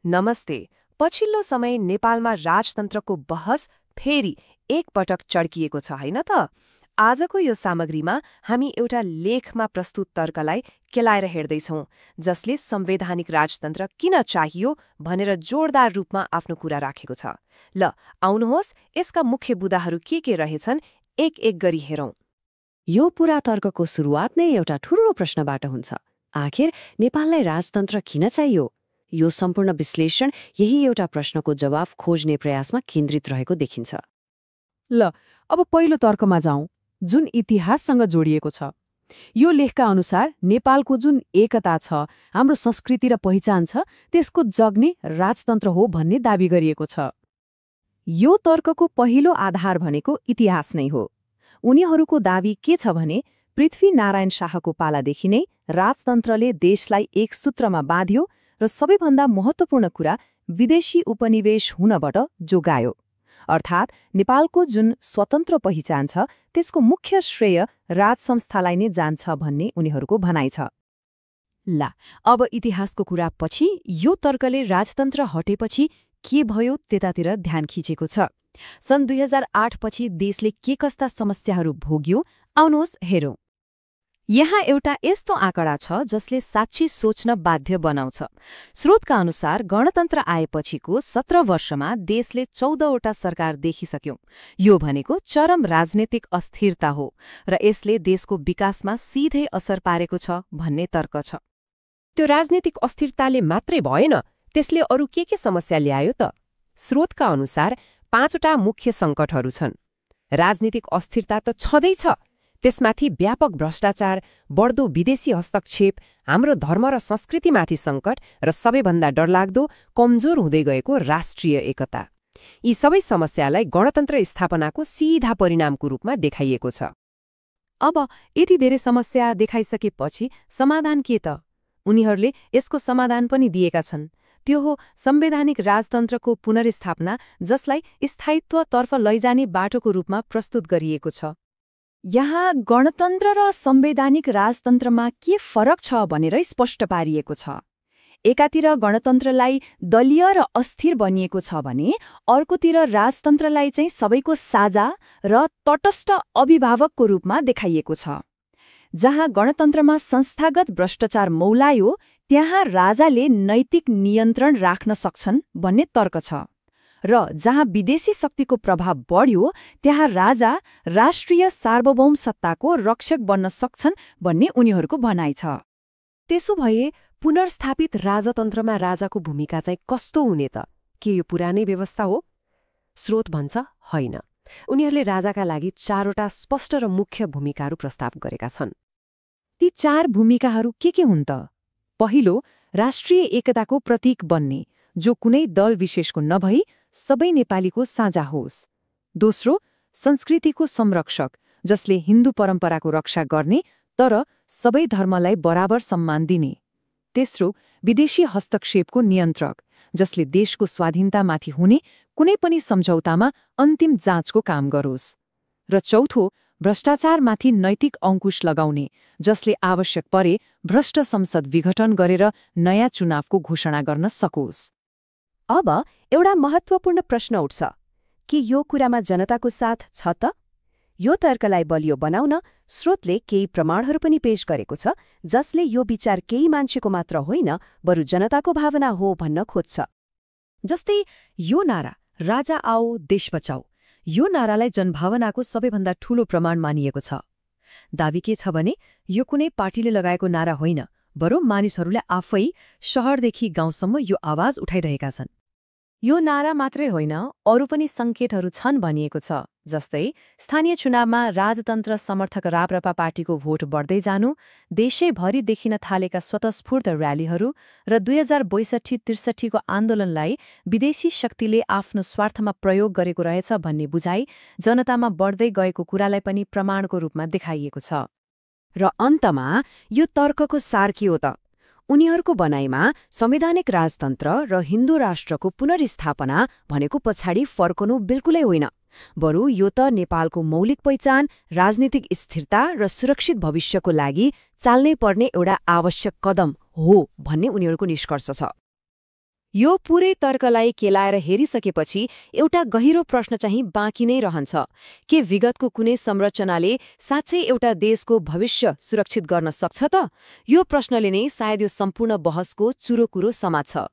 नमस्ते। पछिल्लो समय नेपालमा राजतन्त्रको बहस फेरि एकपटक चड्किएको छ हैन त? आजको यो सामग्रीमा हामी एउटा लेखमा प्रस्तुत तर्कलाई केलाएर हेर्दैछौं, जसले संवैधानिक राजतन्त्र किन चाहियो भनेर जोरदार रूपमा आफ्नो कुरा राखेको छ। ल, आउनुहोस् यसका मुख्य बुदाहरू के रहेछन् एक एक गरी हेरौं। यो पुरा तर्कको सुरुवात नै एउटा ठूलो प्रश्नबाट हुन्छ। आखिर नेपाललाई राजतन्त्र किन चाहियो? यो सम्पूर्ण विश्लेषण यही एउटा प्रश्नको जवाफ खोज्ने प्रयासमा केन्द्रित रहेको देखिन्छ। ल, अब पहिलो तर्कमा जाउँ, जुन इतिहाससँग जोडिएको छ। यो लेखका अनुसार नेपालको जुन एकता छ, हाम्रो संस्कृति र पहिचान छ, त्यसको जग्ने राजतन्त्र हो भन्ने दाबी गरिएको छ। यो तर्कको पहिलो आधार भनेको इतिहास नै हो। उनीहरूको दाबी के छ भने पृथ्वीनारायण शाहको पालादेखि नै राजतन्त्रले देशलाई एक सूत्रमा बाँध्यो र सबैभन्दा महत्त्वपूर्ण कुरा विदेशी उपनिवेश हुनबाट जोगायो। अर्थात् नेपालको जुन स्वतन्त्र पहिचान छ त्यसको मुख्य श्रेय राजसंस्थालाई नै जान्छ भन्ने उनीहरूको भनाइ छ। ला, अब इतिहासको कुरा पछि यो तर्कले राजतन्त्र हटेपछि के भयो त्यतातिर ध्यान खिचेको छ। सन् 2008 पछि देशले के कस्ता समस्याहरू भोग्यो, आउनुहोस् हेरौं। यहाँ एउटा यस्तो आँकडा छ जसले साँच्चै सोच्न बाध्य बनाउँछ। स्रोतका अनुसार गणतन्त्र आएपछिको 17 वर्षमा देशले 14वटा सरकार देखिसक्यो। यो भनेको चरम राजनीतिक अस्थिरता हो र यसले देशको विकासमा सिधै असर पारेको छ भन्ने तर्क छ। त्यो राजनीतिक अस्थिरताले मात्रै भएन, त्यसले अरू के समस्या ल्यायो त? स्रोतका अनुसार 5वटा मुख्य सङ्कटहरू छन्। राजनीतिक अस्थिरता त छँदैछ, त्यसमाथि व्यापक भ्रष्टाचार, बढ्दो विदेशी हस्तक्षेप, हाम्रो धर्म र संस्कृतिमाथि सङ्कट र सबैभन्दा डरलाग्दो कमजोर हुँदै गएको राष्ट्रिय एकता। यी सबै समस्यालाई गणतन्त्र स्थापनाको सीधा परिणामको रूपमा देखाइएको छ। अब यति धेरै समस्या देखाइसकेपछि समाधान के त? उनीहरूले यसको समाधान पनि दिएका छन्। त्यो हो संवैधानिक राजतन्त्रको पुनर्स्थापना, जसलाई स्थायित्वतर्फ लैजाने बाटोको रूपमा प्रस्तुत गरिएको छ। यहाँ गणतन्त्र र संवैधानिक राजतन्त्रमा के फरक छ भनेर स्पष्ट पारिएको छ। एकातिर गणतन्त्रलाई दलीय र अस्थिर बनिएको छ भने अर्कोतिर राजतन्त्रलाई चाहिँ सबैको साझा र तटस्थ अभिभावकको रूपमा देखाइएको छ। जहाँ गणतन्त्रमा संस्थागत भ्रष्टाचार मौलायो, त्यहाँ राजाले नैतिक नियन्त्रण राख्न सक्छन् भन्ने तर्क छ। र जहाँ विदेशी शक्तिको प्रभाव बढ्यो, त्यहाँ राजा राष्ट्रिय सार्वभौम सत्ताको रक्षक बन्न सक्छन् भन्ने उनीहरूको भनाइ छ। त्यसो भए पुनर्स्थापित राजतन्त्रमा राजाको भूमिका चाहिँ कस्तो हुने त? के यो पुरानै व्यवस्था हो? स्रोत भन्छ होइन। उनीहरूले राजाका लागि 4वटा स्पष्ट र मुख्य भूमिकाहरू प्रस्ताव गरेका छन्। ती 4 भूमिकाहरू के हुन् त? पहिलो, राष्ट्रिय एकताको प्रतीक बन्ने, जो कुनै दल विशेषको नभई सबै नेपालीको साझा होस्। दोस्रो, संस्कृतिको संरक्षक, जसले हिन्दू परम्पराको रक्षा गर्ने तर सबै धर्मलाई बराबर सम्मान दिने। तेस्रो, विदेशी हस्तक्षेपको नियन्त्रक, जसले देशको स्वाधीनतामाथि हुने कुनै पनि सम्झौतामा अन्तिम जाँचको काम गरोस्। र चौथो, भ्रष्टाचारमाथि नैतिक अंकुश लगाउने, जसले आवश्यक परे भ्रष्ट संसद विघटन गरेर नयाँ चुनावको घोषणा गर्न सकोस्। अब एउटा महत्त्वपूर्ण प्रश्न उठ्छ, के यो कुरामा जनताको साथ छ त? यो तर्कलाई बलियो बनाउन स्रोतले केही प्रमाणहरू पनि पेश गरेको छ, जसले यो विचार केही मान्छेको मात्र होइन, बरु जनताको भावना हो भन्न खोज्छ। जस्तै यो नारा, राजा आओ देश बचाऊ, यो नारालाई जनभावनाको सबैभन्दा ठूलो प्रमाण मानिएको छ। दाबी के छ भने यो कुनै पार्टीले लगाएको नारा होइन, बरु मानिसहरूले आफै शहरदेखि गाउँसम्म यो आवाज उठाइरहेका छन्। यो नारा मात्रै होइन, अरू पनि सङ्केतहरू छन् भनिएको छ। जस्तै स्थानीय चुनावमा राजतन्त्र समर्थक राप्रपा पार्टीको भोट बढ्दै जानु, देशैभरि देखिन थालेका स्वतस्फूर्त र्यालीहरू र 2062-63 को आन्दोलनलाई विदेशी शक्तिले आफ्नो स्वार्थमा प्रयोग गरेको रहेछ भन्ने बुझाइ जनतामा बढ्दै गएको कुरालाई पनि प्रमाणको रूपमा देखाइएको छ। र अन्तमा यो तर्कको सार के हो त? उनीहरूको भनाइमा संवैधानिक राजतन्त्र र हिन्दू राष्ट्रको पुनर्स्थापना भनेको पछाडि फर्कनु बिल्कुलै होइन, बरु यो त नेपालको मौलिक पहिचान, राजनीतिक स्थिरता र सुरक्षित भविष्यको लागि चाल्नै पर्ने एउटा आवश्यक कदम हो भन्ने उनीहरूको निष्कर्ष छ। यो पूरै तर्कलाई केलाएर हेरिसकेपछि एउटा गहिरो प्रश्न चाहिँ बाँकी नै रहन्छ। के विगतको कुनै संरचनाले साँच्चै एउटा देशको भविष्य सुरक्षित गर्न सक्छ त? यो प्रश्नले नै सायद यो सम्पूर्ण बहसको चुरो कुरो समात्छ।